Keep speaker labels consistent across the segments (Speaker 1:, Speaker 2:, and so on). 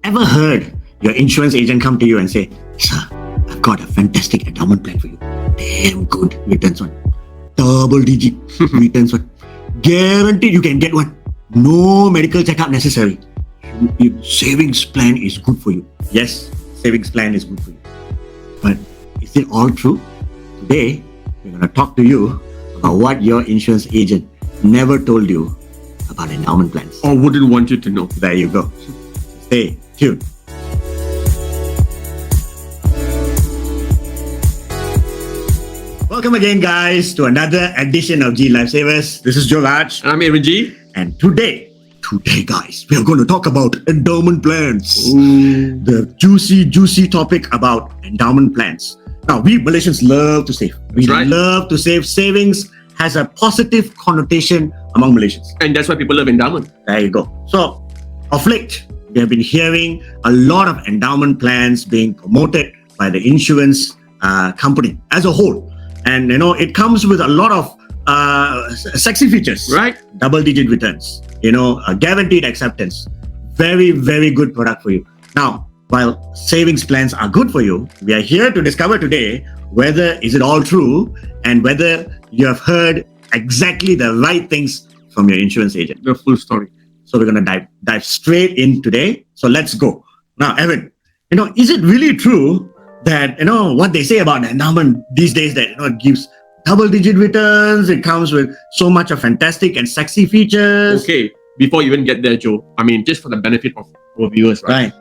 Speaker 1: ever heard your insurance agent come to you and say, "Sir, I've got a fantastic endowment plan for you. Damn good returns one. Double digit returns one. Guaranteed you can get one. No medical checkup necessary. Savings plan is good for you." Yes, savings plan is good for you. But is it all true? Today, we're going to talk to you about what your insurance agent never told you about endowment plans.
Speaker 2: Or wouldn't want you to know.
Speaker 1: There you go. Stay tuned. Welcome again, guys, to another edition of G Lifesavers. This is Joe Raj.
Speaker 2: I'm Aaron G.
Speaker 1: And today, guys, we are going to talk about endowment plans.
Speaker 2: Ooh.
Speaker 1: The juicy topic about endowment plans. Now, we Malaysians love to save. We
Speaker 2: That's right.
Speaker 1: love to save. Savings has a positive connotation among Malaysians.
Speaker 2: And that's why people love endowment.
Speaker 1: There you go. So, of late, we have been hearing a lot of endowment plans being promoted by the insurance company as a whole. And, it comes with a lot of sexy features.
Speaker 2: Right.
Speaker 1: Double-digit returns. A guaranteed acceptance. Very, very good product for you. Now, while savings plans are good for you, we are here to discover today whether is it all true and whether you have heard exactly the right things from your insurance agent.
Speaker 2: The full story.
Speaker 1: So we're going to dive straight in today. So let's go. Now, Evan, is it really true that, what they say about the endowment these days that, it gives double-digit returns, it comes with so much of fantastic and sexy features?
Speaker 2: Okay, before you even get there, Joe, just for the benefit of our viewers, right?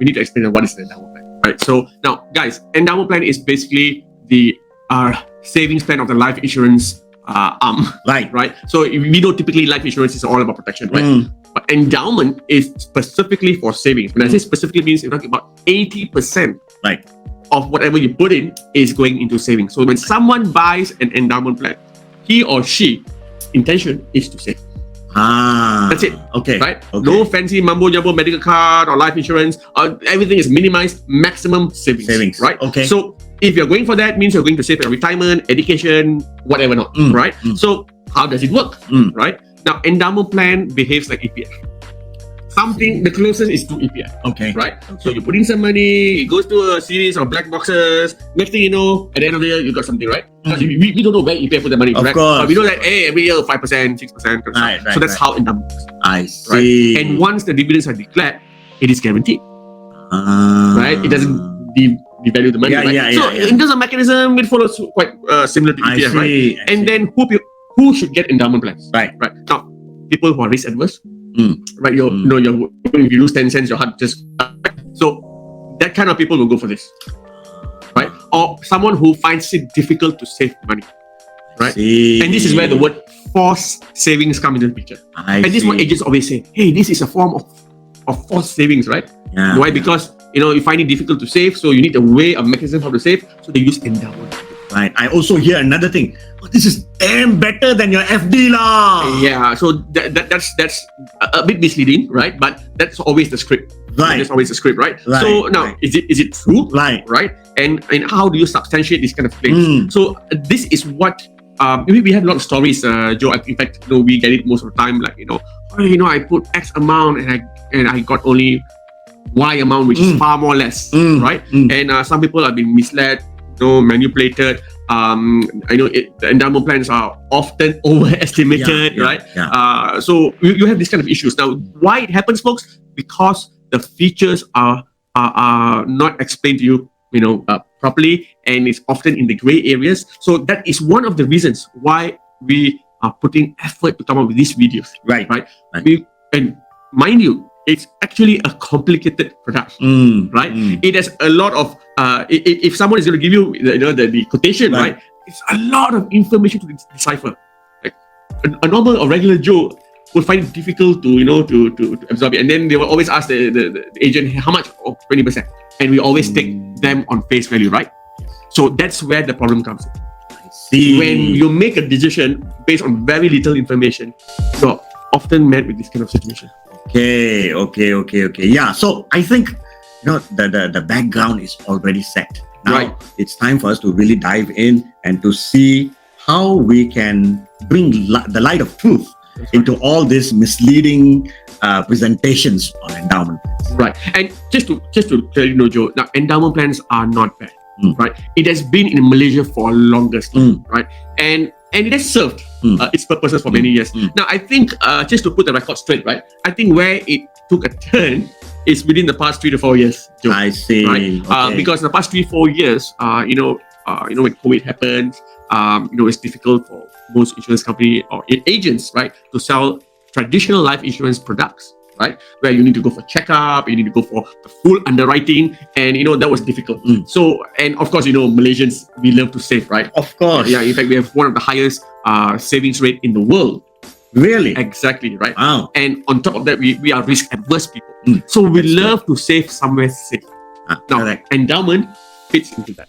Speaker 2: We need to explain what is an endowment plan, right? So now, guys, endowment plan is basically the savings plan of the life insurance arm. Right. So we know typically life insurance is all about protection, right? But endowment is specifically for savings. When I say specifically, means you're talking about 80% of whatever you put in is going into savings. So when someone buys an endowment plan, he or she intention is to save. That's it.
Speaker 1: Okay.
Speaker 2: Right?
Speaker 1: Okay.
Speaker 2: No fancy mumbo jumbo medical card or life insurance. Everything is minimized, maximum savings. Right?
Speaker 1: Okay.
Speaker 2: So if you're going for that, means you're going to save for retirement, education, whatever not. Right? So how does it work? Right? Now, endowment plan behaves like EPF. Something, the closest is to EPF.
Speaker 1: Okay.
Speaker 2: Right? So you put in some money, it goes to a series of black boxes. Next thing you know, at the end of the year, you got something, right? Because we don't know where EPF put the money,
Speaker 1: Of
Speaker 2: right?
Speaker 1: course.
Speaker 2: But we know that, every year 5%, 6%.
Speaker 1: Right,
Speaker 2: so that's how endowment works.
Speaker 1: I see.
Speaker 2: Right? And once the dividends are declared, it is guaranteed. Right? It doesn't devalue the money, right? So in terms of mechanism, it follows quite similar to ETF, right? And then who should get endowment plans?
Speaker 1: Right.
Speaker 2: Now, people who are risk adverse, right? If you lose 10 cents, your heart just... So that kind of people will go for this, right? Or someone who finds it difficult to save money, right? And this is where the word forced savings come into the picture. And this is what agents always say, hey, this is a form of forced savings, right? Why? Because, you find it difficult to save, so you need a mechanism how to save, so they use endowment.
Speaker 1: Right. I also hear another thing. Oh, this is damn better than your FD lah.
Speaker 2: Yeah. So that's a bit misleading, right? But that's always the script.
Speaker 1: Right.
Speaker 2: That's always the script, right? So now, is it true?
Speaker 1: Right.
Speaker 2: And how do you substantiate this kind of claims? So this is what we have a lot of stories, Joe. In fact, we get it most of the time. Like I put X amount and I got only Y amount, which is far more less, right? And some people have been misled, manipulated. The endowment plans are often overestimated, right? So you have these kind of issues. Now, why it happens, folks? Because the features are not explained to you, properly, and it's often in the gray areas. So that is one of the reasons why we are putting effort to come up with these videos. Right. And mind you, it's actually a complicated product, right? It has a lot of, if someone is going to give you, the quotation, right? It's a lot of information to decipher. Like a normal or regular Joe would find it difficult to absorb it. And then they will always ask the agent, how much? Oh, 20%. And we always take them on face value, right? So that's where the problem comes in.
Speaker 1: I see.
Speaker 2: When you make a decision based on very little information, you're often met with this kind of situation.
Speaker 1: Okay. Yeah. So I think the background is already set. Now it's time for us to really dive in and to see how we can bring the light of truth into all these misleading presentations on endowment plans.
Speaker 2: Right. And just to tell you, Joe, now endowment plans are not bad. Right. It has been in Malaysia for longest time, right? And it has served its purposes for many years. Now, I think just to put the record straight, right? I think where it took a turn is within the past 3 to 4 years, Joe.
Speaker 1: I see.
Speaker 2: Right?
Speaker 1: Okay.
Speaker 2: Because the past 3-4 years, when COVID happened, it's difficult for most insurance company or agents, right, to sell traditional life insurance products, right, where you need to go for checkup, you need to go for the full underwriting, and that was difficult. So, and of course, Malaysians, we love to save, right?
Speaker 1: Of course.
Speaker 2: Yeah, in fact, we have one of the highest savings rate in the world.
Speaker 1: Really?
Speaker 2: Exactly, right?
Speaker 1: Wow.
Speaker 2: And on top of that, we are risk adverse people. So we love to save somewhere safe. Now,
Speaker 1: correct.
Speaker 2: Endowment fits into that.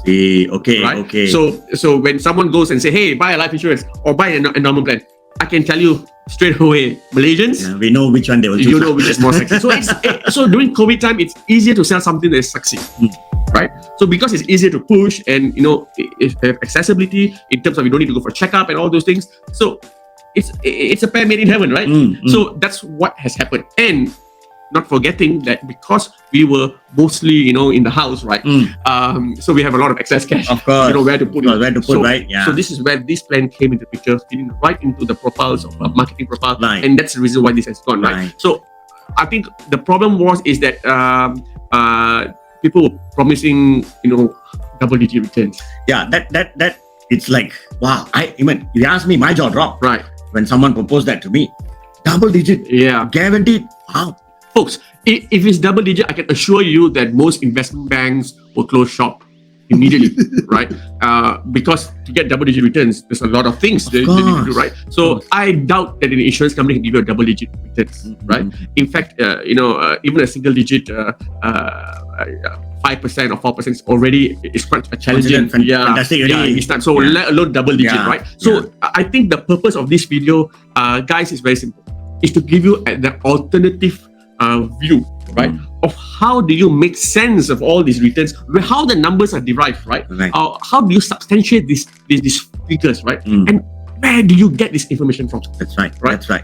Speaker 1: See, okay,
Speaker 2: Right?
Speaker 1: okay.
Speaker 2: So when someone goes and say, hey, buy a life insurance or buy an endowment plan, I can tell you straight away, Malaysians,
Speaker 1: we know which one they will choose.
Speaker 2: you know which is more sexy. So during COVID time, it's easier to sell something that is sexy, right? So because it's easier to push and it have accessibility in terms of you don't need to go for checkup and all those things. So it's a pair made in heaven, right? So that's what has happened. And not forgetting that because we were mostly, in the house, right? So we have a lot of excess cash.
Speaker 1: Of course.
Speaker 2: Where to put it.
Speaker 1: Where to put, right? Yeah.
Speaker 2: So this is where this plan came into picture, fitting right into the profiles of marketing profile.
Speaker 1: Right.
Speaker 2: And that's the reason why this has gone, right? So I think the problem is that people were promising, double-digit returns.
Speaker 1: Yeah, that it's like, wow. You ask me, my jaw dropped.
Speaker 2: Right.
Speaker 1: When someone proposed that to me. Double-digit.
Speaker 2: Yeah.
Speaker 1: Guaranteed. Wow.
Speaker 2: Folks, if it's double digit, I can assure you that most investment banks will close shop immediately, right? Because to get double digit returns, there's a lot of things they need to do, right? So I doubt that an insurance company can give you a double digit returns, right? In fact, even a single digit 5% or 4% is already quite a challenging.
Speaker 1: Fantastic.
Speaker 2: It's not, so let alone double digit, right? So I think the purpose of this video, guys, is very simple. Is to give you the alternative view, right, of how do you make sense of all these returns, how the numbers are derived, right? How do you substantiate these figures, right? And where do you get this information from?
Speaker 1: That's right. That's right.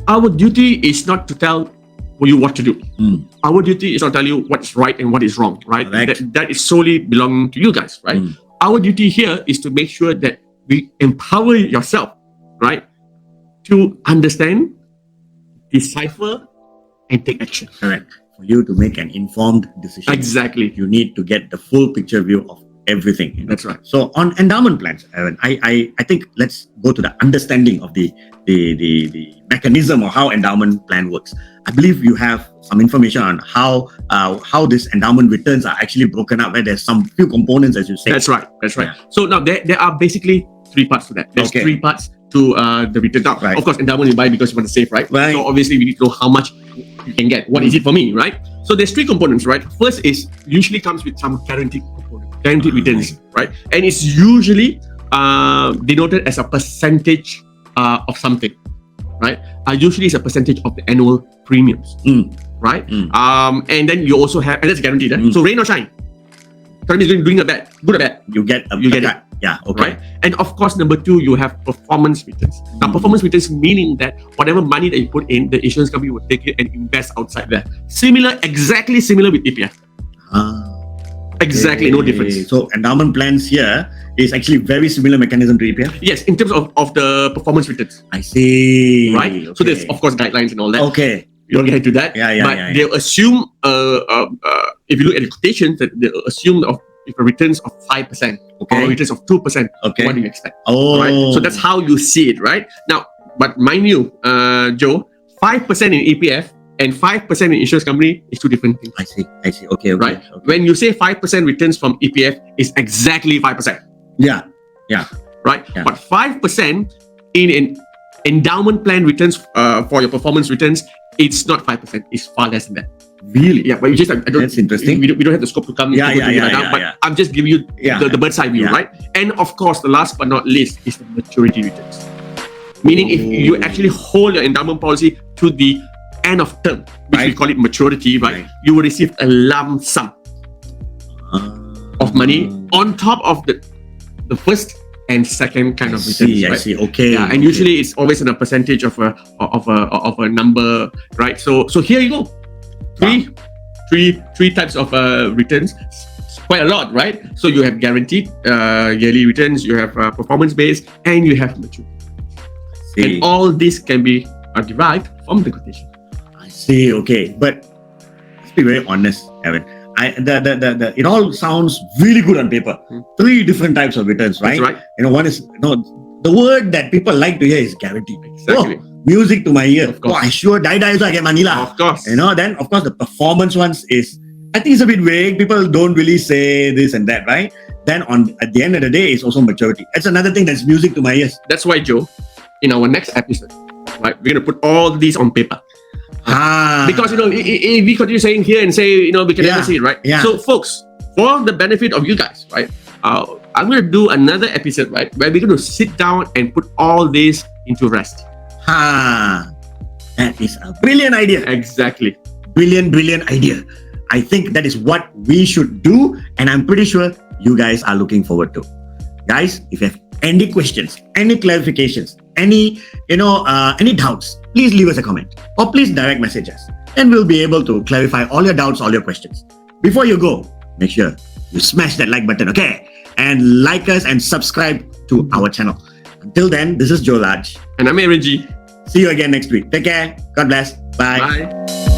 Speaker 2: Our duty is not to tell you what to do. Our duty is not to tell you what is right and what is wrong, right? That is solely belonging to you guys, right? Our duty here is to make sure that we empower yourself, right, to understand, decipher, and take action.
Speaker 1: Correct. For you to make an informed decision.
Speaker 2: Exactly.
Speaker 1: You need to get the full picture view of everything.
Speaker 2: That's right.
Speaker 1: So on endowment plans, Aaron, I think let's go to the understanding of the mechanism of how endowment plan works. I believe you have some information on how this endowment returns are actually broken up, where there's some few components, as you say.
Speaker 2: That's right. Yeah. So now there are basically 3 parts to that. There's 3 parts to the return. Now, of course, endowment you buy because you want to save, right? So obviously we need to know how much you can get. What is it for me, right? So there's 3 components, right? First is usually comes with some guaranteed returns, right? And it's usually denoted as a percentage of something, right? Usually it's a percentage of the annual premiums, right? And then you also have, and that's guaranteed. So rain or shine, economy is doing a bad, good or bad, you get it. Yeah, okay. Right? And of course, number 2, you have performance returns. Now, performance returns meaning that whatever money that you put in, the insurance company will take it and invest outside there. Exactly similar with EPF. Exactly, no difference.
Speaker 1: So endowment plans here is actually very similar mechanism to EPF?
Speaker 2: Yes, in terms of the performance returns.
Speaker 1: I see.
Speaker 2: Right?
Speaker 1: Okay.
Speaker 2: So there's, of course, guidelines and all that.
Speaker 1: Okay.
Speaker 2: You don't get into that. But they'll assume, if you look at the quotations, that they'll assume if a returns of 5% or returns of 2%, what do you expect? Right? So that's how you see it, right? Now, but mind you, Joe, 5% in EPF and 5% in insurance company is 2 different things.
Speaker 1: I see. Okay.
Speaker 2: Right? When you say 5% returns from EPF, is exactly 5%.
Speaker 1: Yeah.
Speaker 2: Right? Yeah. But 5% in an endowment plan returns for your performance returns, it's not 5%. It's far less than that.
Speaker 1: Really?
Speaker 2: Yeah, but you just
Speaker 1: that's interesting.
Speaker 2: We don't have the scope to come. But I'm just giving you the bird's eye view, right? And of course, the last but not least is the maturity returns. Meaning, if you actually hold your endowment policy to the end of term, which we call it maturity, right? You will receive a lump sum of money on top of the first and second kind of returns.
Speaker 1: See, I
Speaker 2: right?
Speaker 1: see. Okay.
Speaker 2: Yeah, and
Speaker 1: okay.
Speaker 2: usually it's always in a percentage of a number, right? So here you go, three types of returns. It's quite a lot, right? So you have guaranteed yearly returns, you have performance based, and you have maturity.
Speaker 1: See.
Speaker 2: And all this can be derived from the quotation.
Speaker 1: I see. Okay, but let's be very honest, Evan. It all sounds really good on paper. 3 different types of returns, right?
Speaker 2: That's right.
Speaker 1: One is the word that people like to hear is guaranteed.
Speaker 2: Exactly.
Speaker 1: Oh, music to my ear.
Speaker 2: Of course.
Speaker 1: Oh, I sure die so I get money lah.
Speaker 2: Of course.
Speaker 1: Then of course the performance ones is, I think it's a bit vague. People don't really say this and that, right? Then at the end of the day, it's also maturity. That's another thing that's music to my ears.
Speaker 2: That's why, Joe, in our next episode, right, we're gonna put all these on paper. Because if we continue saying here and say we can never see it, right?
Speaker 1: Yeah.
Speaker 2: So folks, for the benefit of you guys, right, I'm going to do another episode, right, where we're going to sit down and put all this into rest.
Speaker 1: That is a brilliant idea.
Speaker 2: Exactly.
Speaker 1: Brilliant idea. I think that is what we should do, and I'm pretty sure you guys are looking forward to. Guys, if you have any questions, any clarifications, any doubts, please leave us a comment or please direct message us, and we'll be able to clarify all your doubts, all your questions. Before you go, make sure you smash that like button, okay? And like us and subscribe to our channel. Until then, this is Joe Laj.
Speaker 2: And I'm Aaron G.
Speaker 1: See you again next week. Take care. God bless. Bye.
Speaker 2: Bye.